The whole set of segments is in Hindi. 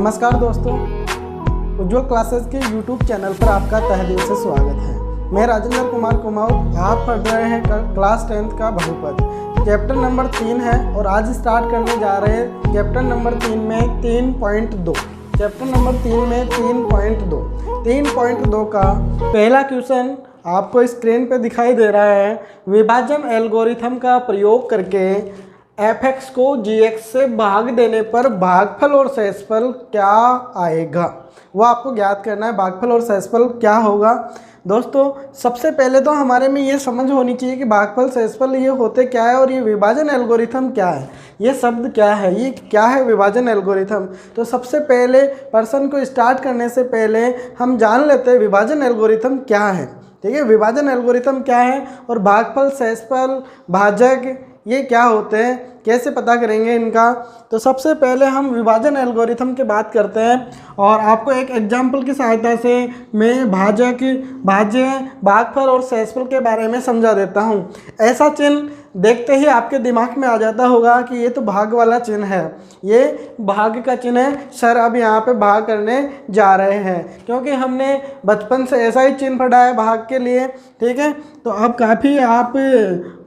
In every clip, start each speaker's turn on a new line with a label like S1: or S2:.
S1: नमस्कार दोस्तों, उज्ज्वल क्लासेस के YouTube चैनल पर आपका तहे दिल से स्वागत है। मैं राजेंद्र कुमार कुमाऊँ, आप पढ़ रहे हैं क्लास 10th का बहुपद। चैप्टर नंबर 3 है और आज स्टार्ट करने जा रहे हैं चैप्टर नंबर 3 में 3.2। चैप्टर नंबर 3 में 3.2 का पहला क्वेश्चन आपको स्क्रीन पे दिखाई दे रहा है। विभाजन एल्गोरिथम का प्रयोग करके fx को gx से भाग देने पर भागफल और शेषफल क्या आएगा, वो आपको ज्ञात करना है। भागफल और शेषफल क्या होगा दोस्तों, सबसे पहले तो हमारे में ये समझ होनी चाहिए कि भागफल शेषफल ये होते क्या है और ये विभाजन एल्गोरिथम क्या है, ये शब्द क्या है, ये क्या है विभाजन एल्गोरिथम। तो सबसे पहले पर्सन को स्टार्ट करने से पहले हम जान लेते हैं विभाजन एल्गोरिथम क्या है। ठीक है, विभाजन एल्गोरिथम क्या है और भागफल शेषफल भाजक ये क्या होते हैं, कैसे पता करेंगे इनका। तो सबसे पहले हम विभाजन एल्गोरिथम की बात करते हैं और आपको एक एग्जाम्पल की सहायता से मैं भाजक, भाज्य, भागफल और शेषफल के बारे में समझा देता हूँ। ऐसा चिन्ह देखते ही आपके दिमाग में आ जाता होगा कि ये तो भाग वाला चिन्ह है, ये भाग का चिन्ह है। सर अब यहाँ पे भाग करने जा रहे हैं, क्योंकि हमने बचपन से ऐसा ही चिन्ह पढ़ा है भाग के लिए। ठीक है, तो अब काफ़ी आप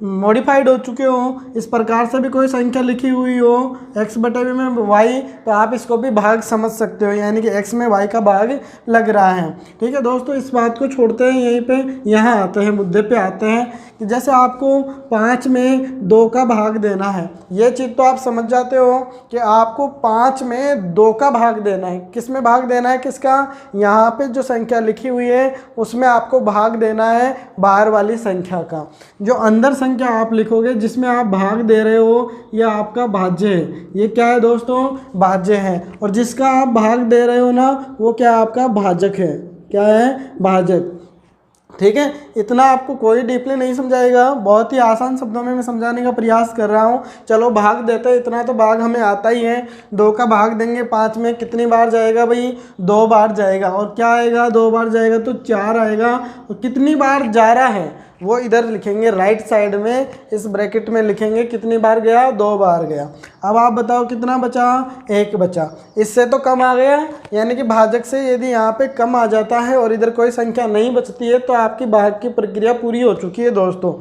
S1: मॉडिफाइड हो चुके हो, इस प्रकार से भी कोई संख्या लिखी हुई हो x/v में y, तो आप इसको भी भाग समझ सकते हो, यानी कि x में y का भाग लग रहा है। ठीक है दोस्तों, इस बात को छोड़ते हैं, यहीं पे यहाँ आते हैं, मुद्दे पे आते हैं कि जैसे आपको 5 में 2 का भाग देना है। ये चीज़ तो आप समझ जाते हो कि आपको 5 में 2 का भाग देना है। किस में भाग देना है, किसका, यहाँ पे जो संख्या लिखी हुई है उसमें आपको भाग देना है बाहर वाली संख्या का। जो अंदर संख्या आप लिखोगे जिसमें आप भाग दे रहे हो यह आपका भाज्य है। ये क्या है दोस्तों, भाज्य है। और जिसका आप भाग दे रहे हो ना वो क्या आपका भाजक है। क्या है, भाजक। ठीक है, इतना आपको कोई डीपली नहीं समझाएगा, बहुत ही आसान शब्दों में मैं समझाने का प्रयास कर रहा हूँ। चलो भाग देते हैं, इतना तो भाग हमें आता ही है। 2 का भाग देंगे 5 में, कितनी बार जाएगा भाई, 2 बार जाएगा। और क्या आएगा, 2 बार जाएगा तो 4 आएगा। और कितनी बार जा रहा है वो इधर लिखेंगे, राइट साइड में इस ब्रैकेट में लिखेंगे कितनी बार गया, 2 बार गया। अब आप बताओ कितना बचा, 1 बचा। इससे तो कम आ गया, यानी कि भाजक से यदि यहाँ पे कम आ जाता है और इधर कोई संख्या नहीं बचती है तो आपकी भाग की प्रक्रिया पूरी हो चुकी है दोस्तों।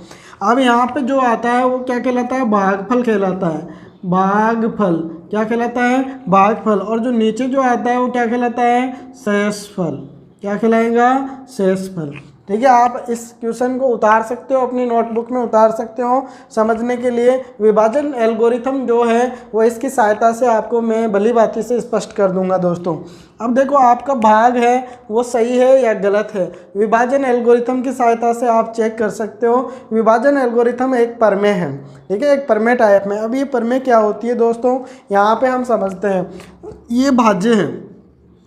S1: अब यहाँ पे जो आता है वो क्या कहलाता है, भागफल कहलाता है। भागफल क्या कहलाता है, भागफल। और जो नीचे जो आता है वो क्या कहलाता है, शेषफल। क्या कहलाएगा, शेषफल। ठीक है, आप इस क्वेश्चन को उतार सकते हो, अपनी नोटबुक में उतार सकते हो समझने के लिए। विभाजन एल्गोरिथम जो है वो इसकी सहायता से आपको मैं भली भांति से स्पष्ट कर दूंगा दोस्तों। अब देखो आपका भाग है वो सही है या गलत है, विभाजन एल्गोरिथम की सहायता से आप चेक कर सकते हो। विभाजन एल्गोरिथम एक प्रमेय है। ठीक है, एक प्रमेय टाइप में। अब ये प्रमेय क्या होती है दोस्तों, यहाँ पे हम समझते हैं। ये भाज्य है,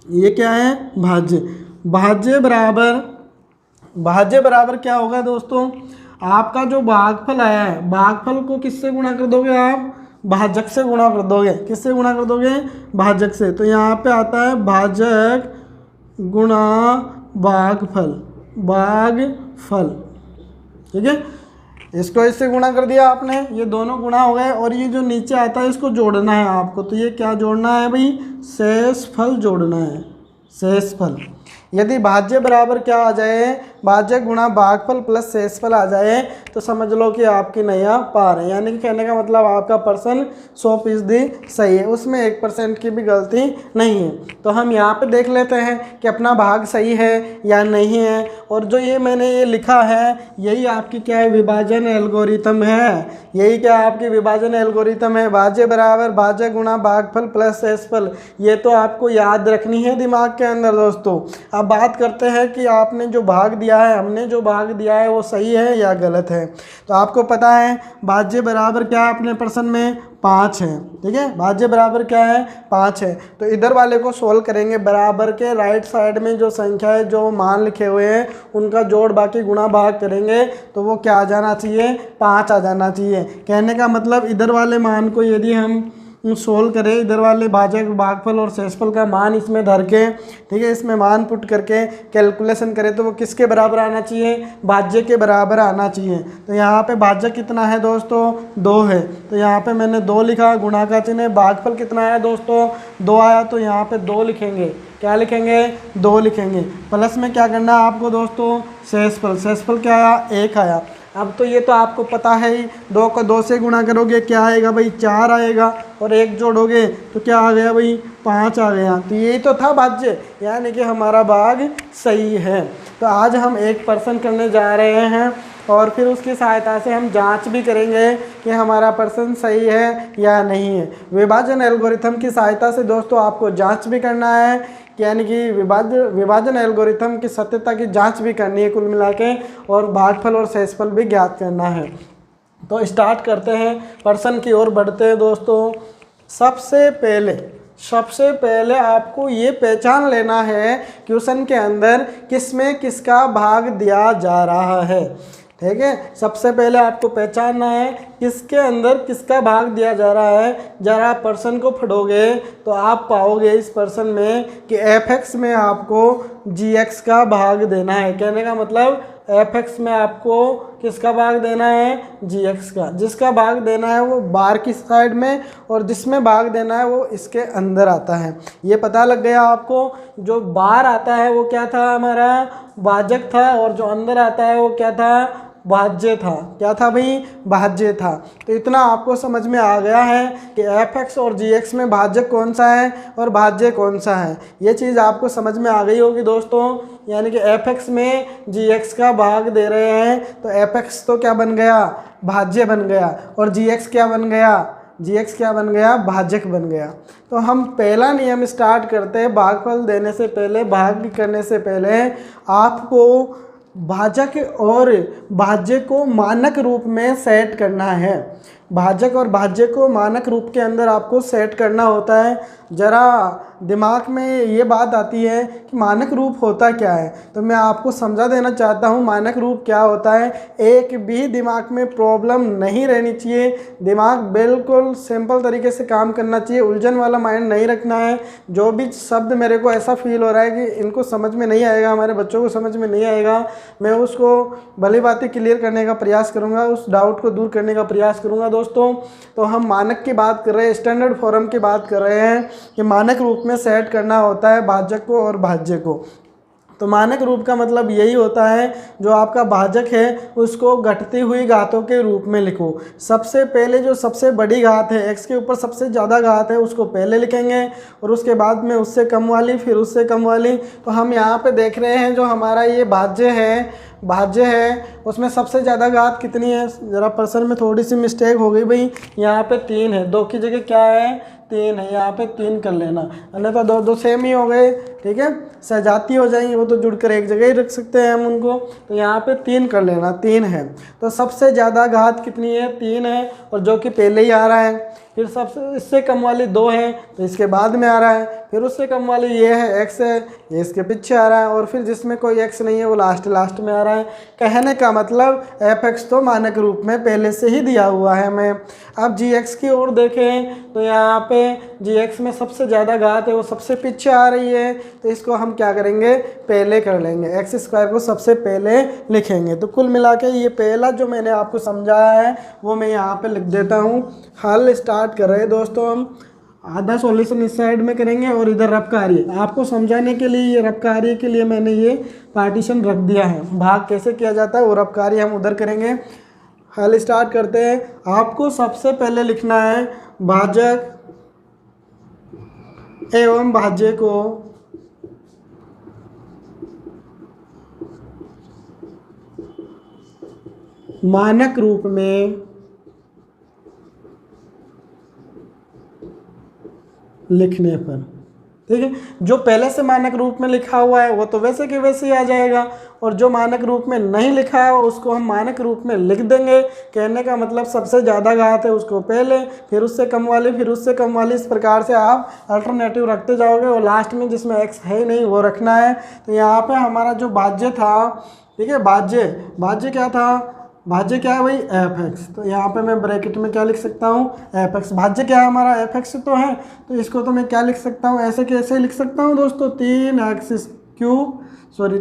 S1: ये क्या है, भाज्य। भाज्य बराबर क्या होगा दोस्तों, आपका जो भागफल आया है, भागफल को किससे गुणा कर दोगे आप, भाजक से गुणा कर दोगे। किससे गुणा कर दोगे, भाजक से। तो यहाँ पे आता है भाजक गुणा भागफल। ठीक है, इसको इससे गुणा कर दिया आपने, ये दोनों गुणा हो गए। और ये जो नीचे आता है इसको जोड़ना है आपको। तो ये क्या जोड़ना है भाई, शेषफल जोड़ना है, शेषफल। यदि भाज्य बराबर क्या आ जाए, भाज्य गुणा भागफल प्लस शेषफल आ जाए तो समझ लो कि आपकी नैया पार है। यानी कि कहने का मतलब आपका प्रश्न 100% सही है, उसमें 1% की भी गलती नहीं है। तो हम यहाँ पे देख लेते हैं कि अपना भाग सही है या नहीं है। और जो ये मैंने ये लिखा है यही आपकी क्या है, विभाजन एल्गोरिथम है। यही क्या आपकी विभाजन एल्गोरिथम है, भाज्य बराबर भाज्य गुणा भागफल प्लस शेषफल। ये तो आपको याद रखनी है दिमाग के अंदर दोस्तों। अब बात करते हैं कि आपने जो भाग दिया है, हमने जो भाग दिया है वो सही है या गलत है। तो आपको पता है भाज्य बराबर क्या है अपने प्रश्न में, 5 है। ठीक है, भाज्य बराबर क्या है, 5 है। तो इधर वाले को सोल्व करेंगे, बराबर के राइट साइड में जो संख्या है, जो मान लिखे हुए हैं उनका जोड़ बाकी गुणा भाग करेंगे तो वो क्या आ जाना चाहिए, 5 आ जाना चाहिए। कहने का मतलब इधर वाले मान को यदि हम सोल्व करें, इधर वाले भाजक भागफल और शेषफल का मान इसमें धर के, ठीक है, इसमें मान पुट करके कैलकुलेशन करें तो वो किसके बराबर आना चाहिए, भाज्य के बराबर आना चाहिए। तो यहाँ पे भाज्य कितना है दोस्तों, 2 है, तो यहाँ पे मैंने 2 लिखा, गुणा का चिन्ह है। भागफल कितना आया दोस्तों, 2 आया, तो यहाँ पे 2 लिखेंगे। क्या लिखेंगे, 2 लिखेंगे। प्लस में क्या करना है आपको दोस्तों, शेषफल, शेषफल क्या आया, 1 आया। अब तो ये तो आपको पता है ही, 2 को 2 से गुणा करोगे क्या आएगा भाई, 4 आएगा, और 1 जोड़ोगे तो क्या आ गया भाई, 5 आ गया। तो यही तो था भाज्य, यानी कि हमारा भाग सही है। तो आज हम 1% करने जा रहे हैं और फिर उसकी सहायता से हम जांच भी करेंगे कि हमारा प्रश्न सही है या नहीं है। विभाजन एल्गोरिथम की सहायता से दोस्तों आपको जांच भी करना है, यानी कि विभाजन एल्गोरिथम की सत्यता की जांच भी करनी है कुल मिला के, और भागफल और शेषफल भी ज्ञात करना है। तो स्टार्ट करते हैं, प्रश्न की ओर बढ़ते हैं दोस्तों। सबसे पहले आपको ये पहचान लेना है क्वेश्चन के अंदर किसमें किसका भाग दिया जा रहा है, ठीक है। सबसे पहले आपको पहचानना है किसके अंदर किसका भाग दिया जा रहा है। जरा प्रश्न को पढ़ोगे तो आप पाओगे इस प्रश्न में कि f(x) में आपको gx का भाग देना है। कहने का मतलब f(x) में आपको किसका भाग देना है, gx का। जिसका भाग देना है वो बार की साइड में, और जिसमें भाग देना है वो इसके अंदर आता है। ये पता लग गया आपको। जो बार आता है वो क्या था, हमारा भाजक था, और जो अंदर आता है वो क्या था, भाज्य था। क्या था भाई, भाज्य था। तो इतना आपको समझ में आ गया है कि f(x) और gx में भाजक कौन सा है और भाज्य कौन सा है। ये चीज़ आपको समझ में आ गई होगी दोस्तों। यानी कि f(x) में gx का भाग दे रहे हैं तो f(x) तो क्या बन गया, भाज्य बन गया, और gx क्या बन गया, gx क्या बन गया, भाजक बन गया। तो हम पहला नियम स्टार्ट करते हैं। भागफल देने से पहले, भाग करने से पहले आपको भाजक और भाज्य को मानक रूप में सेट करना है। भाजक और भाज्य को मानक रूप के अंदर आपको सेट करना होता है। ज़रा दिमाग में ये बात आती है कि मानक रूप होता क्या है, तो मैं आपको समझा देना चाहता हूँ मानक रूप क्या होता है। एक भी दिमाग में प्रॉब्लम नहीं रहनी चाहिए, दिमाग बिल्कुल सिंपल तरीके से काम करना चाहिए, उलझन वाला माइंड नहीं रखना है। जो भी शब्द मेरे को ऐसा फील हो रहा है कि इनको समझ में नहीं आएगा, हमारे बच्चों को समझ में नहीं आएगा, मैं उसको भली बातें क्लियर करने का प्रयास करूँगा, उस डाउट को दूर करने का प्रयास करूँगा दोस्तों। तो हम मानक की बात कर रहे हैं, स्टैंडर्ड फॉर्म की बात कर रहे हैं कि मानक रूप में सेट करना होता है भाजक को और भाज्य को। तो मानक रूप का मतलब यही होता है जो आपका भाजक है उसको घटती हुई घातों के रूप में लिखो। सबसे पहले जो सबसे बड़ी घात है, x के ऊपर सबसे ज़्यादा घात है, उसको पहले लिखेंगे, और उसके बाद में उससे कम वाली, फिर उससे कम वाली। तो हम यहाँ पे देख रहे हैं जो हमारा ये भाज्य है उसमें सबसे ज़्यादा घात कितनी है। ज़रा प्रश्न में थोड़ी सी मिस्टेक हो गई भाई, यहाँ पे 3 है, 2 की जगह क्या है, 3 है, यहाँ पे 3 कर लेना, अन्यथा तो 2 सेम ही हो गए, ठीक है, सजाती हो जाएंगी, वो तो जुड़कर एक जगह ही रख सकते हैं हम उनको। तो यहाँ पे 3 कर लेना, 3 है। तो सबसे ज़्यादा घात कितनी है, 3 है, और जो कि पहले ही आ रहा है। फिर सबसे इससे कम वाली 2 है तो इसके बाद में आ रहा है, फिर उससे कम वाली ये है, x है, ये इसके पीछे आ रहा है, और फिर जिसमें कोई x नहीं है वो लास्ट में आ रहा है। कहने का मतलब f(x) तो मानक रूप में पहले से ही दिया हुआ है हमें। अब gx की ओर देखें तो यहाँ पे gx में सबसे ज़्यादा घात है, वो सबसे पीछे आ रही है, तो इसको हम क्या करेंगे, पहले कर लेंगे, x² को सबसे पहले लिखेंगे। तो कुल मिला के ये पहला जो मैंने आपको समझाया है वो मैं यहाँ पे लिख देता हूँ। हल स्टार्ट कर रहे हैं दोस्तों हम। आधा सॉल्यूशन इस साइड में करेंगे और इधर रफ कार्य आपको समझाने के लिए, ये रफ कार्य के लिए मैंने ये पार्टीशन रख दिया है। भाग कैसे किया जाता है वो रफ कार्य हम उधर करेंगे। हल स्टार्ट करते हैं। आपको सबसे पहले लिखना है भाजक एवं भाज्य को मानक रूप में लिखने पर, ठीक है। जो पहले से मानक रूप में लिखा हुआ है वो तो वैसे के वैसे ही आ जाएगा, और जो मानक रूप में नहीं लिखा है उसको हम मानक रूप में लिख देंगे। कहने का मतलब सबसे ज़्यादा घात है उसको पहले, फिर उससे कम वाली, फिर उससे कम वाली, इस प्रकार से आप अल्टरनेटिव रखते जाओगे, और लास्ट में जिसमें x है ही नहीं वो रखना है। तो यहाँ पे हमारा जो भाज्य था, ठीक है, भाज्य क्या था, भाज्य क्या है भाई एफ एक्स, तो यहाँ पे मैं ब्रैकेट में क्या लिख सकता हूँ एफ एक्स। भाज्य क्या है हमारा एफ एक्स तो है, तो इसको तो मैं क्या लिख सकता हूँ, ऐसे कैसे लिख सकता हूँ दोस्तों,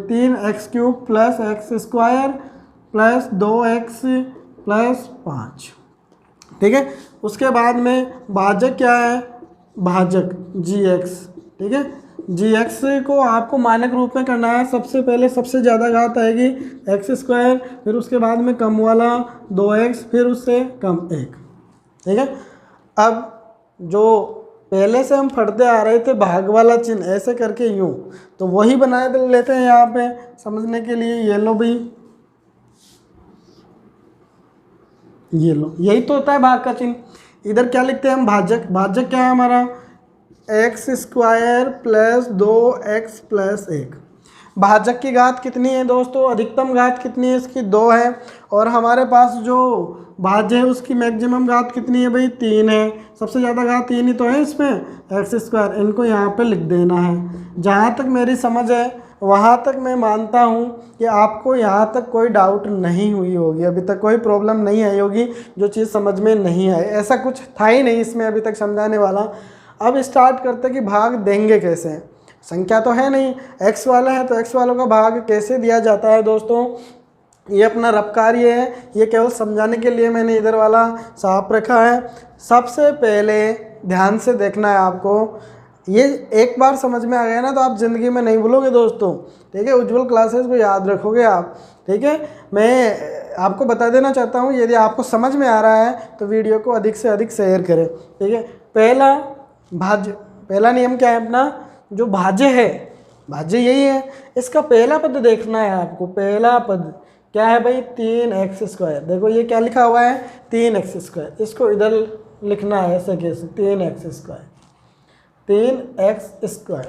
S1: 3x³ plus x square plus 2x plus 5। ठीक है, उसके बाद में भाजक क्या है, भाजक gx। ठीक है, gx को आपको मानक रूप में करना है। सबसे पहले सबसे ज़्यादा घात आएगी x², फिर उसके बाद में कम वाला 2x, फिर उससे कम 1। ठीक है, अब जो पहले से हम पढ़ते आ रहे थे भाग वाला चिन्ह ऐसे करके यूँ, तो वही बनाए लेते हैं यहाँ पे समझने के लिए। ये लो भाई, ये लो, यही तो होता है भाग का चिन्ह। इधर क्या लिखते हैं हम, भाजक। भाजक क्या है हमारा, x² प्लस 2x प्लस 1। भाजक की घात कितनी है दोस्तों, अधिकतम घात कितनी है इसकी, 2 है। और हमारे पास जो भाज्य है उसकी मैक्सिमम घात कितनी है भाई, 3 है। सबसे ज़्यादा घात 3 ही तो है इसमें, x²। इनको यहाँ पे लिख देना है। जहाँ तक मेरी समझ है वहाँ तक मैं मानता हूँ कि आपको यहाँ तक कोई डाउट नहीं हुई होगी, अभी तक कोई प्रॉब्लम नहीं आई होगी, जो चीज़ समझ में नहीं आई। ऐसा कुछ था ही नहीं इसमें अभी तक समझाने वाला। अब स्टार्ट करते कि भाग देंगे कैसे। संख्या तो है नहीं, x वाला है तो x वालों का भाग कैसे दिया जाता है दोस्तों, ये अपना रफ कार्य है। ये केवल समझाने के लिए मैंने इधर वाला साफ रखा है। सबसे पहले ध्यान से देखना है आपको, ये एक बार समझ में आ गया ना तो आप ज़िंदगी में नहीं भूलोगे दोस्तों। ठीक है, उज्ज्वल क्लासेस को याद रखोगे आप। ठीक है, मैं आपको बता देना चाहता हूँ, यदि आपको समझ में आ रहा है तो वीडियो को अधिक से अधिक शेयर करें। ठीक है, पहला नियम क्या है अपना, जो भाज्य है, भाज्य यही है, इसका पहला पद देखना है आपको। पहला पद क्या है भाई, 3x²। देखो ये क्या लिखा हुआ है, 3x²। इसको इधर लिखना है ऐसे कैसे, 3x²। 3x²,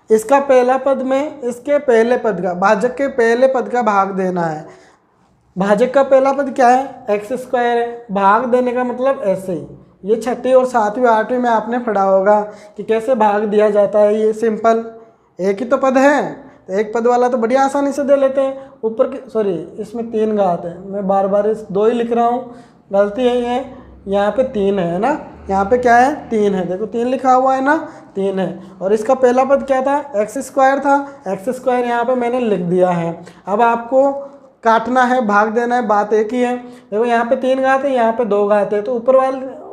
S1: इसका पहला पद में इसके पहले पद का, भाजक के पहले पद का भाग देना है। भाजक का पहला पद क्या है, x² है। भाग देने का मतलब ऐसे ही, ये 6वीं और 7वीं 8वीं में आपने पढ़ा होगा कि कैसे भाग दिया जाता है। ये सिंपल, एक ही तो पद है, तो एक पद वाला तो बढ़िया आसानी से दे लेते हैं। ऊपर की सॉरी, इसमें 3 घात है, मैं बार बार इस 2 ही लिख रहा हूँ, गलती यही है। यहाँ पे 3 है ना, यहाँ पे क्या है, 3 है। देखो 3 लिखा हुआ है ना, 3 है। और इसका पहला पद क्या था, x² था। x² यहाँ पे मैंने लिख दिया है। अब आपको काटना है, भाग देना है, बात एक ही है। देखो यहाँ पे 3 घात है, यहाँ पे 2 घात है, तो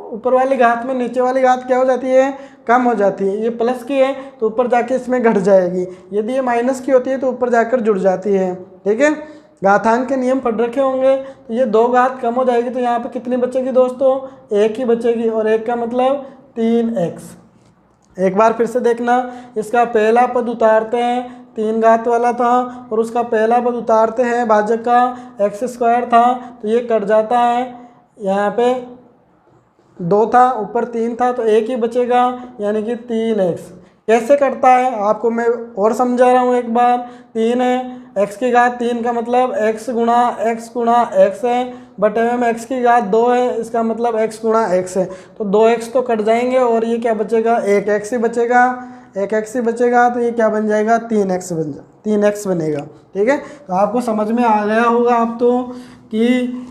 S1: ऊपर वाली घात में नीचे वाली घात क्या हो जाती है, कम हो जाती है। ये प्लस की है तो ऊपर जाके इसमें घट जाएगी, यदि ये माइनस की होती है तो ऊपर जाकर जुड़ जाती है। ठीक है, घातांक के नियम पढ़ रखे होंगे, तो ये 2 घात कम हो जाएगी, तो यहाँ पे कितनी बचेगी दोस्तों, 1 ही बचेगी। और 1 का मतलब 3x। एक बार फिर से देखना, इसका पहला पद उतारते हैं, 3 घात वाला था, और उसका पहला पद उतारते हैं, भाजक का x² था, तो ये कट जाता है। यहाँ पे 2 था, ऊपर 3 था, तो 1 ही बचेगा, यानी कि 3x। कैसे करता है आपको मैं और समझा रहा हूँ एक बार। 3 है, x की घात 3 का मतलब x गुणा x है, बटे में x की घात 2 है, इसका मतलब x गुणा x है। तो 2x तो कट जाएंगे और ये क्या बचेगा, 1x ही बचेगा। 1x ही बचेगा, तो ये क्या बन जाएगा, 3x बनेगा। ठीक है, तो आपको समझ में आ गया होगा अब तो कि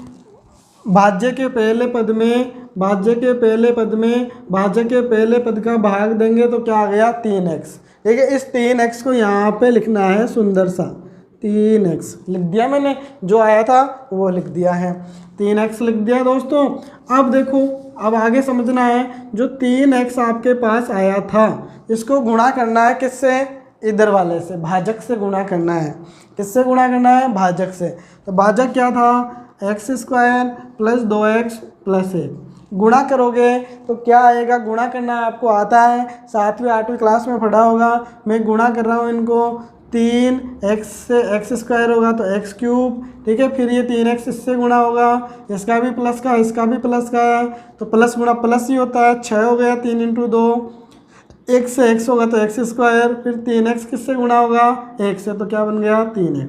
S1: भाज्य के पहले पद का भाग देंगे तो क्या आ गया, 3x। ठीक है, इस 3x को यहाँ पे लिखना है, सुंदर सा 3x लिख दिया मैंने, जो आया था वो लिख दिया है, 3x लिख दिया दोस्तों। अब देखो, अब आगे समझना है, जो 3x आपके पास आया था, इसको गुणा करना है किससे, इधर वाले से, भाजक से गुणा करना है। किससे गुणा करना है, भाजक से। तो भाजक क्या था, x² प्लस 2x प्लस 1। गुणा करोगे तो क्या आएगा, गुणा करना आपको आता है, 7वीं 8वीं क्लास में पढ़ा होगा। मैं गुणा कर रहा हूँ इनको, 3x से x² होगा तो x³। ठीक है, फिर ये 3x इससे गुणा होगा, इसका भी प्लस का, इसका भी प्लस का है, तो प्लस गुणा प्लस ही होता है, 6 हो गया, 3 × 2। x से x होगा तो x², फिर 3x किससे गुणा होगा, 1 से, तो क्या बन गया, 3x।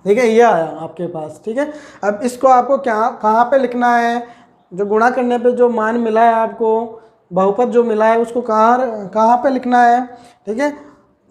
S1: ठीक है, ये आया आपके पास। ठीक है, अब इसको आपको कहाँ पे लिखना है, जो गुणा करने पे जो मान मिला है आपको, बहुपद जो मिला है उसको कहाँ पे लिखना है। ठीक है,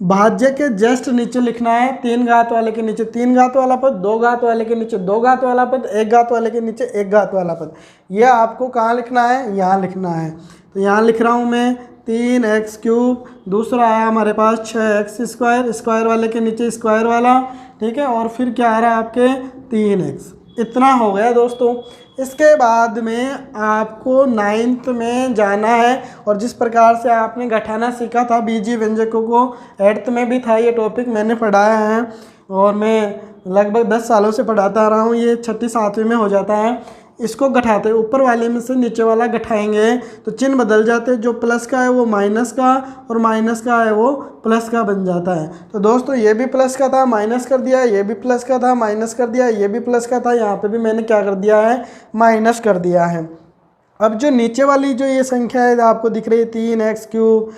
S1: भाज्य के जस्ट नीचे लिखना है 3 घात वाले के नीचे 3 घात वाला पद, 2 घात वाले के नीचे 2 घात वाला पद, 1 घात वाले के नीचे 1 घात वाला पद। ये आपको कहाँ लिखना है, यहाँ लिखना है। तो यहाँ लिख रहा हूँ मैं 3x³, दूसरा आया हमारे पास 6x², स्क्वायर वाले के नीचे स्क्वायर वाला, ठीक है, और फिर क्या आ रहा है आपके 3x। इतना हो गया दोस्तों। इसके बाद में आपको 9th में जाना है, और जिस प्रकार से आपने घटाना सीखा था बीजीय व्यंजकों को, 8th में भी था ये टॉपिक, मैंने पढ़ाया है और मैं लगभग 10 सालों से पढ़ाता आ रहा हूँ। ये 6ठी 7वीं में हो जाता है। इसको घटाते ऊपर वाले में से नीचे वाला घटाएंगे तो चिन्ह बदल जाते हैं, जो प्लस का है वो माइनस का, और माइनस का है वो प्लस का बन जाता है। तो दोस्तों ये भी प्लस का था, माइनस कर दिया, ये भी प्लस का था, माइनस कर दिया, ये भी प्लस का था, यहाँ पे भी मैंने क्या कर दिया है, माइनस कर दिया है। अब जो नीचे वाली जो ये संख्या है आपको दिख रही है 3x³,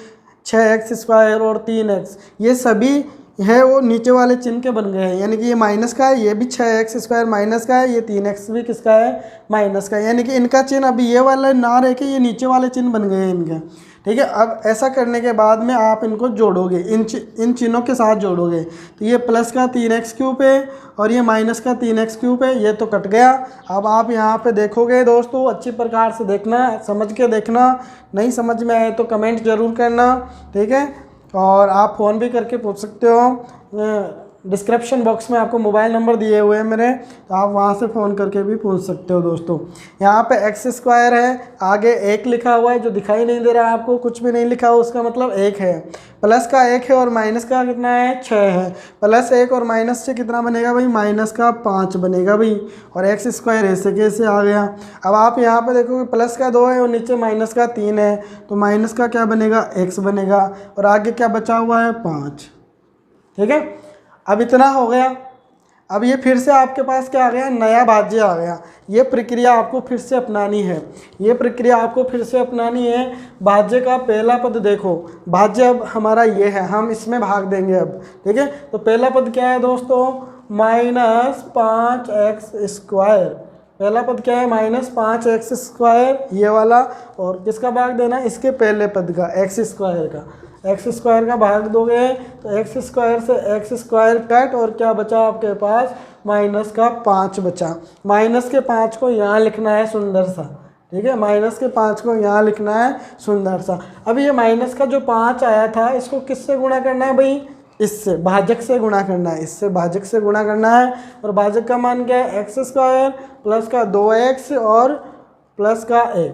S1: 6x² और 3x, ये सभी है वो नीचे वाले चिन्ह के बन गए हैं। यानी कि ये माइनस का है, ये भी 6x² माइनस का है, ये 3x भी किसका है, माइनस का है। यानी कि इनका चिन्ह अभी ये वाला ना रह के ये नीचे वाले चिन्ह बन गए हैं इनके, ठीक है। अब ऐसा करने के बाद में आप इनको जोड़ोगे, इन चिन्हों के साथ जोड़ोगे, तो ये प्लस का 3x³ है और ये माइनस का 3x³ है, ये तो कट गया। अब आप यहाँ पे देखोगे दोस्तों, अच्छी प्रकार से देखना, समझ के देखना, नहीं समझ में आए तो कमेंट ज़रूर करना, ठीक है। और आप फ़ोन भी करके पूछ सकते हो, डिस्क्रिप्शन बॉक्स में आपको मोबाइल नंबर दिए हुए हैं मेरे, तो आप वहाँ से फ़ोन करके भी पूछ सकते हो दोस्तों। यहाँ पे x² है, आगे 1 लिखा हुआ है जो दिखाई नहीं दे रहा है आपको, कुछ भी नहीं लिखा हुआ, उसका मतलब 1 है। प्लस का 1 है और माइनस का कितना है, 6 है। प्लस 1 और माइनस से कितना बनेगा भाई, माइनस का 5 बनेगा भाई, और x² ऐसे कैसे आ गया। अब आप यहाँ पे देखोगे प्लस का 2 है और नीचे माइनस का 3 है, तो माइनस का क्या बनेगा, x बनेगा, और आगे क्या बचा हुआ है, 5, ठीक है। अब इतना हो गया। अब ये फिर से आपके पास क्या आ गया, नया भाज्य आ गया। ये प्रक्रिया आपको फिर से अपनानी है, ये प्रक्रिया आपको फिर से अपनानी है। भाज्य का पहला पद देखो, भाज्य अब हमारा ये है, हम इसमें भाग देंगे अब, ठीक है। तो पहला पद क्या है दोस्तों, -5x²। पहला पद क्या है, -5x², ये वाला, और किसका भाग देना, इसके पहले पद का, x² का। x² का भाग दोगे तो x² से x² कट, और क्या बचा आपके पास, माइनस का 5 बचा। माइनस के 5 को यहाँ लिखना है सुंदर सा, ठीक है, माइनस के 5 को यहाँ लिखना है सुंदर सा। अब ये माइनस का जो 5 आया था, इसको किससे गुणा करना है भाई, इससे, भाजक से गुणा करना है, इससे भाजक से गुणा करना है। और भाजक का मान क्या है, x² प्लस का 2x और प्लस का 1,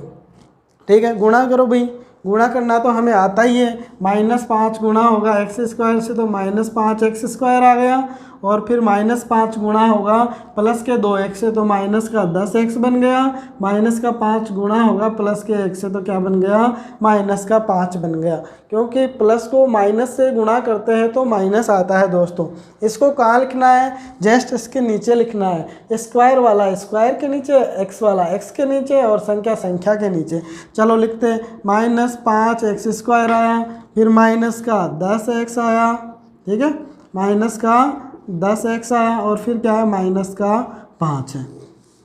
S1: ठीक है। गुणा करो भाई, गुणा करना तो हमें आता ही है। -5 गुणा होगा x² से तो -5x² आ गया, और फिर -5 गुणा होगा प्लस के 2x से तो माइनस का 10x बन गया, माइनस का 5 गुणा होगा प्लस के 1 से तो क्या बन गया, माइनस का 5 बन गया। क्योंकि प्लस को माइनस से गुणा करते हैं तो माइनस आता है दोस्तों। इसको कहाँ लिखना है, जस्ट इसके नीचे लिखना है, स्क्वायर वाला स्क्वायर के नीचे, x वाला x के नीचे, और संख्या संख्या के नीचे। चलो लिखते हैं, -5x² आया, फिर माइनस का 10x आया, ठीक है, माइनस का 10x आया, और फिर क्या है, माइनस का 5 है।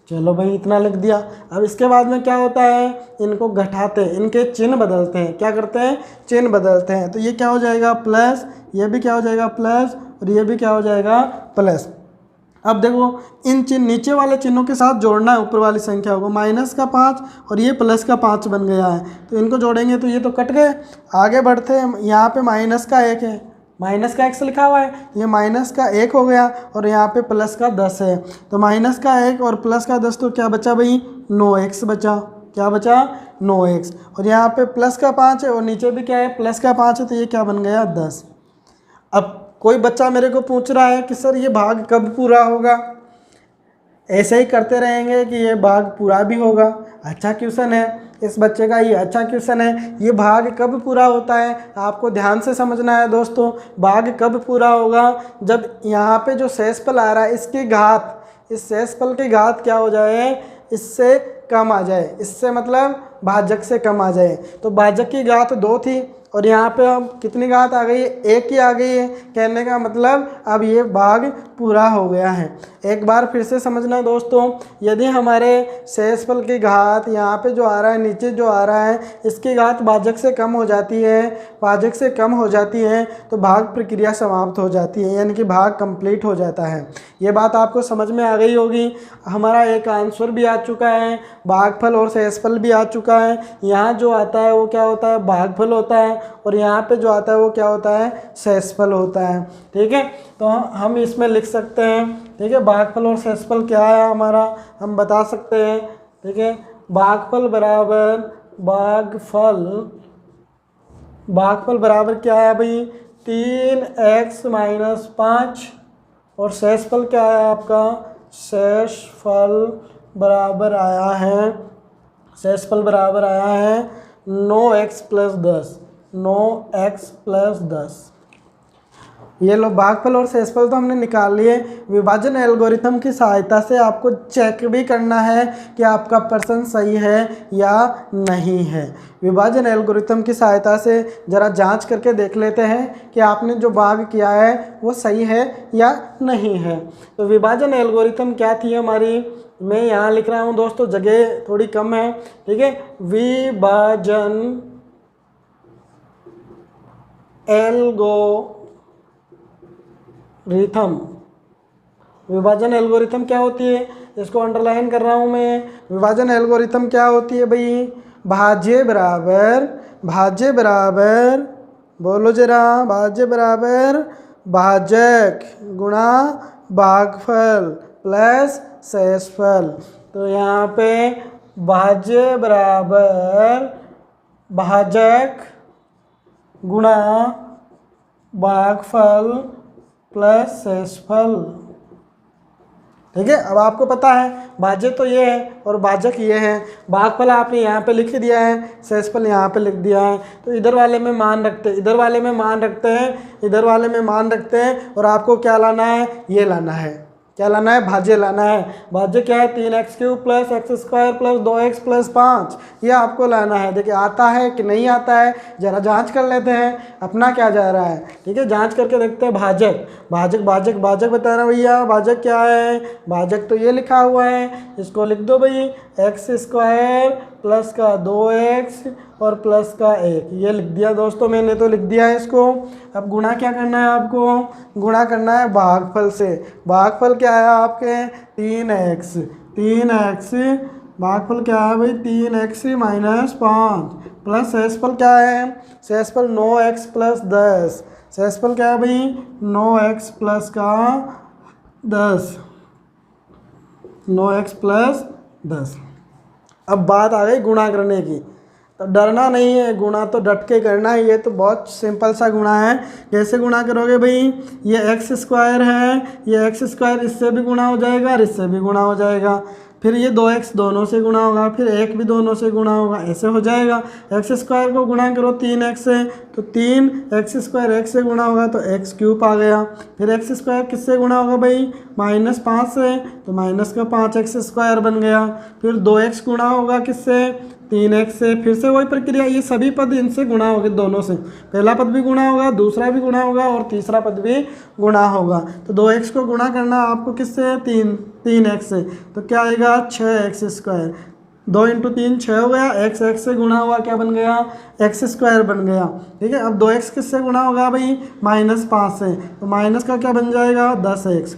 S1: चलो भाई इतना लिख दिया। अब इसके बाद में क्या होता है, इनको घटाते हैं, इनके चिन्ह बदलते हैं। क्या करते हैं, चिन्ह बदलते हैं। तो ये क्या हो जाएगा, प्लस, ये भी क्या हो जाएगा, प्लस, और ये भी क्या हो जाएगा, प्लस। अब देखो इन चिन्ह, नीचे वाले चिन्हों के साथ जोड़ना है ऊपर वाली संख्या को, माइनस का 5 और ये प्लस का 5 बन गया है, तो इनको जोड़ेंगे तो ये तो कट गए। आगे बढ़ते हैं, यहाँ पे माइनस का 1 है, माइनस का x लिखा हुआ है, ये माइनस का 1 हो गया, और यहाँ पे प्लस का 10 है, तो माइनस का 1 और प्लस का 10 तो क्या बचा भाई, 9x बचा। क्या बचा, 9x, और यहाँ पे प्लस का 5 है और नीचे भी क्या है, प्लस का 5 है, तो ये क्या बन गया, 10। अब कोई बच्चा मेरे को पूछ रहा है कि सर ये भाग कब पूरा होगा। ऐसे ही करते रहेंगे कि ये भाग पूरा भी होगा। अच्छा क्वेश्चन है इस बच्चे का, ये अच्छा क्वेश्चन है। ये भाग कब पूरा होता है, आपको ध्यान से समझना है दोस्तों। भाग कब पूरा होगा, जब यहाँ पे जो शेषफल आ रहा है इसकी घात, इस शेषफल की घात क्या हो जाए, इससे कम आ जाए, इससे मतलब भाजक से कम आ जाए। तो भाजक की घात 2 थी और यहाँ पे अब कितनी घात आ गई है, 1 ही आ गई है। कहने का मतलब अब ये भाग पूरा हो गया है। एक बार फिर से समझना दोस्तों, यदि हमारे शेषफल की घात यहाँ पे जो आ रहा है, नीचे जो आ रहा है, इसकी घात भाजक से कम हो जाती है, भाजक से कम हो जाती है, तो भाग प्रक्रिया समाप्त हो जाती है, यानी कि भाग कंप्लीट हो जाता है। ये बात आपको समझ में आ गई होगी। हमारा एक आंसर भी आ चुका है, भागफल और शेषफल भी आ चुका है। यहाँ जो आता है वो क्या होता है, भागफल होता है, और यहाँ पे जो आता है वो क्या होता है, शेषफल होता है। ठीक है, तो हम इसमें लिख सकते हैं। ठीक है, भागफल और शेषफल क्या है हमारा, हम बता सकते हैं। ठीक है, भागफल बराबर क्या है भाई, 3x - 5, और शेषफल क्या है आपका, शेषफल बराबर आया है 9x + 10, 9x + 10। ये लो, भागफल और शेषफल तो हमने निकाल लिए। विभाजन एल्गोरिथम की सहायता से आपको चेक भी करना है कि आपका प्रश्न सही है या नहीं है। विभाजन एल्गोरिथम की सहायता से ज़रा जांच करके देख लेते हैं कि आपने जो भाग किया है वो सही है या नहीं है। तो विभाजन एल्गोरिथम क्या थी हमारी, मैं यहाँ लिख रहा हूँ दोस्तों, जगह थोड़ी कम है। ठीक है, विभाजन एल्गोरिथम क्या होती है, इसको अंडरलाइन कर रहा हूँ मैं। विभाजन एल्गोरिथम क्या होती है भाई, भाज्य बराबर बोलो जरा, भाज्य बराबर भाजक गुणा भागफल प्लस शेषफल। तो यहाँ पे भाज्य बराबर भाजक गुणा भागफल प्लस शेषफल। ठीक है, अब आपको पता है भाज्य तो ये है और भाजक ये है, भागफल आपने यहाँ पे लिख दिया है, शेषफल यहाँ पे लिख दिया है। तो इधर वाले में मान रखते हैं, इधर वाले में मान रखते हैं, और आपको क्या लाना है, ये लाना है, क्या लाना है, भाज्य लाना है। भाज्य क्या है, 3x³ + x² + 2x + 5, ये आपको लाना है। देखिए आता है कि नहीं आता है, जरा जांच कर लेते हैं अपना क्या जा रहा है। ठीक है, जांच करके देखते हैं। भाजक बता रहा भैया, भाजक क्या है, भाजक तो ये लिखा हुआ है, इसको लिख दो भाई, x² प्लस का 2x और प्लस का 1, ये लिख दिया दोस्तों, मैंने तो लिख दिया है इसको। अब गुणा क्या करना है आपको, गुणा करना है भागफल से। भागफल क्या है आपके, 3x, भागफल क्या है भाई, 3x - 5, प्लस शेषफल क्या है, शेषफल 9x + 10, शेषफल क्या है भाई, 9x + का 10, 9x + 10। अब बात आ गई गुणा करने की, तो डरना नहीं है, गुणा तो डट के करना है। ये तो बहुत सिंपल सा गुणा है। कैसे गुणा करोगे भाई, ये x² है, ये x² इससे भी गुणा हो जाएगा और इससे भी गुणा हो जाएगा, फिर ये 2x दोनों से गुणा होगा, फिर 1 भी दोनों से गुणा होगा, ऐसे हो जाएगा। x² को गुणा करो 3x से, तो 3x² 1 से गुणा होगा तो x³ आ गया। फिर x² किससे गुणा होगा भाई, -5 से, तो -5x² बन गया। फिर 2x गुणा होगा किससे, 3x से, फिर से वही प्रक्रिया, ये सभी पद इनसे गुणा होंगे, दोनों से, पहला पद भी गुणा होगा, दूसरा भी गुणा होगा और तीसरा पद भी गुणा होगा। तो 2x को गुणा करना आपको किससे, 3x से, तो क्या आएगा, 6x², 2 × 3 6 हो गया, x से गुणा हुआ क्या बन गया, x² बन गया। ठीक है, अब 2x किससे गुणा होगा भाई, -5 से, तो माइनस का क्या बन जाएगा, 10x,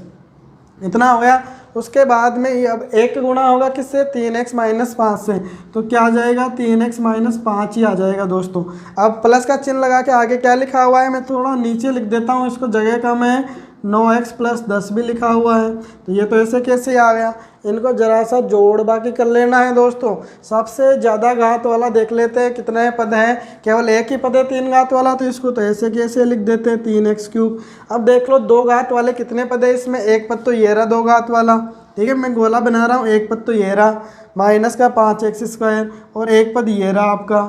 S1: इतना हो गया। उसके बाद में ये अब 1 गुणा होगा किससे, 3x - 5 से, तो क्या आ जाएगा, 3x - 5 ही आ जाएगा दोस्तों। अब प्लस का चिन्ह लगा के आगे क्या लिखा हुआ है, मैं थोड़ा नीचे लिख देता हूँ, इसको जगह कम है, 9x + 10 भी लिखा हुआ है। तो ये तो ऐसे कैसे आ गया, इनको जरा सा जोड़ बाकी कर लेना है दोस्तों। सबसे ज़्यादा घात वाला देख लेते हैं, कितने पद हैं, केवल एक ही पद है 3 घात वाला, तो इसको तो ऐसे कैसे लिख देते हैं, 3x³। अब देख लो 2 घात वाले कितने पद है इसमें, एक पद तो ये रहा 2 घात वाला, ठीक है, मैं गोला बना रहा हूँ, एक पद तो ये रहा -5x² और एक पद ये रहा आपका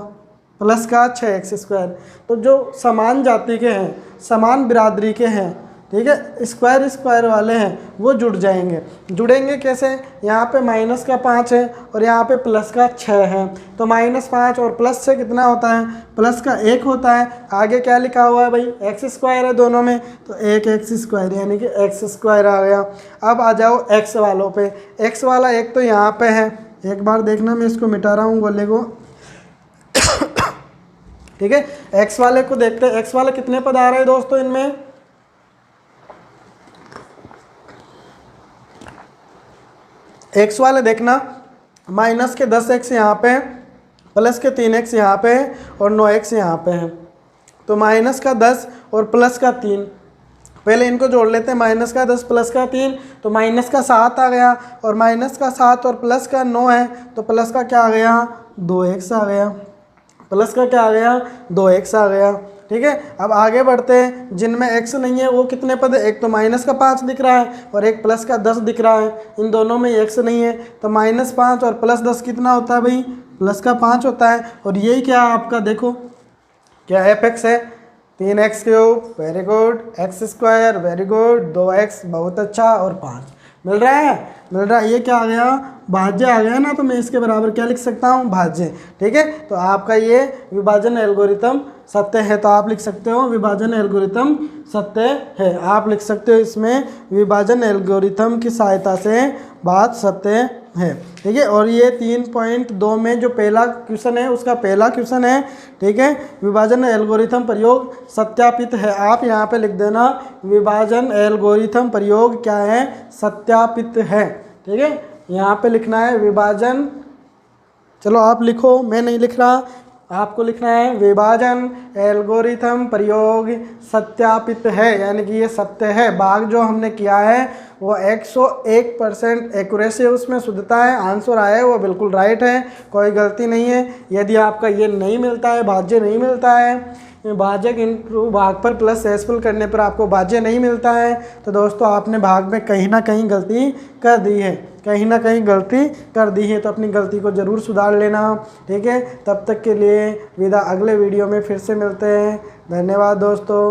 S1: प्लस का 6x²। तो जो समान जाति के हैं, समान बिरादरी के हैं, ठीक है, स्क्वायर स्क्वायर वाले हैं वो जुड़ जाएंगे। जुड़ेंगे कैसे, यहाँ पे माइनस का 5 है और यहाँ पे प्लस का 6 है, तो -5 और +6 कितना होता है, प्लस का 1 होता है। आगे क्या लिखा हुआ है भाई, एक्स स्क्वायर है दोनों में, तो 1 एक्स स्क्वायर यानी कि एक्स स्क्वायर आ गया। अब आ जाओ एक्स वालों पे। एक्स वाला एक तो यहाँ पे है, एक बार देखना मैं इसको मिटा रहा हूँ गोले को। ठीक है, एक्स वाले को देखते हैं, एक्स वाले कितने पद आ रहे हैं दोस्तों इनमें, एक्स वाले देखना माइनस के 10x यहाँ पे है, प्लस के 3x यहाँ पे है और 9x यहाँ पे है। तो माइनस का 10 और प्लस का 3, पहले इनको जोड़ लेते हैं। माइनस का 10 प्लस का 3 तो माइनस का 7 आ गया, और माइनस का 7 और प्लस का 9 है तो प्लस का क्या आ गया, 2x आ गया। प्लस का क्या आ गया, 2x आ गया। ठीक है, अब आगे बढ़ते हैं। जिनमें x नहीं है वो कितने पद है, एक तो माइनस का 5 दिख रहा है और एक प्लस का 10 दिख रहा है, इन दोनों में x नहीं है। तो -5 और +10 कितना होता है भाई, प्लस का 5 होता है। और यही क्या आपका देखो क्या fx है, 3x3, very good, x² very good, 2x बहुत अच्छा, और 5 मिल रहा है, मिल रहा है। ये क्या आ गया, भाज्य आ गया ना, तो मैं इसके बराबर क्या लिख सकता हूँ, भाज्य। ठीक है, तो आपका ये विभाजन एल्गोरिथम सत्य है, तो आप लिख सकते हो विभाजन एल्गोरिथम सत्य है। आप लिख सकते हो इसमें विभाजन एल्गोरिथम की सहायता से बात सत्य है। ठीक है, और ये 3.2 में जो पहला क्वेश्चन है उसका पहला क्वेश्चन है। ठीक है, विभाजन एल्गोरिथम प्रयोग सत्यापित है। आप यहाँ पे लिख देना विभाजन एल्गोरिथम प्रयोग क्या है, सत्यापित है। ठीक है, यहाँ पे लिखना है विभाजन, चलो आप लिखो, मैं नहीं लिख रहा, आपको लिखना है विभाजन एल्गोरिथम प्रयोग सत्यापित है, यानी कि ये सत्य है। भाग जो हमने किया है वो 101% एक्यूरेसी है, उसमें शुद्धता है, आंसर आया है वो बिल्कुल राइट है, कोई गलती नहीं है। यदि आपका ये नहीं मिलता है, भाज्य नहीं मिलता है, भाजक इंटू भाग पर प्लस एसफुल करने पर आपको भाज्य नहीं मिलता है, तो दोस्तों आपने भाग में कहीं ना कहीं गलती कर दी है, कहीं ना कहीं गलती कर दी है, तो अपनी गलती को ज़रूर सुधार लेना। ठीक है, तब तक के लिए विदा, अगले वीडियो में फिर से मिलते हैं। धन्यवाद दोस्तों,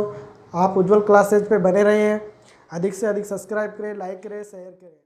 S1: आप उज्ज्वल क्लासेज पे बने रहिए, अधिक से अधिक सब्सक्राइब करें, लाइक करें, शेयर करें।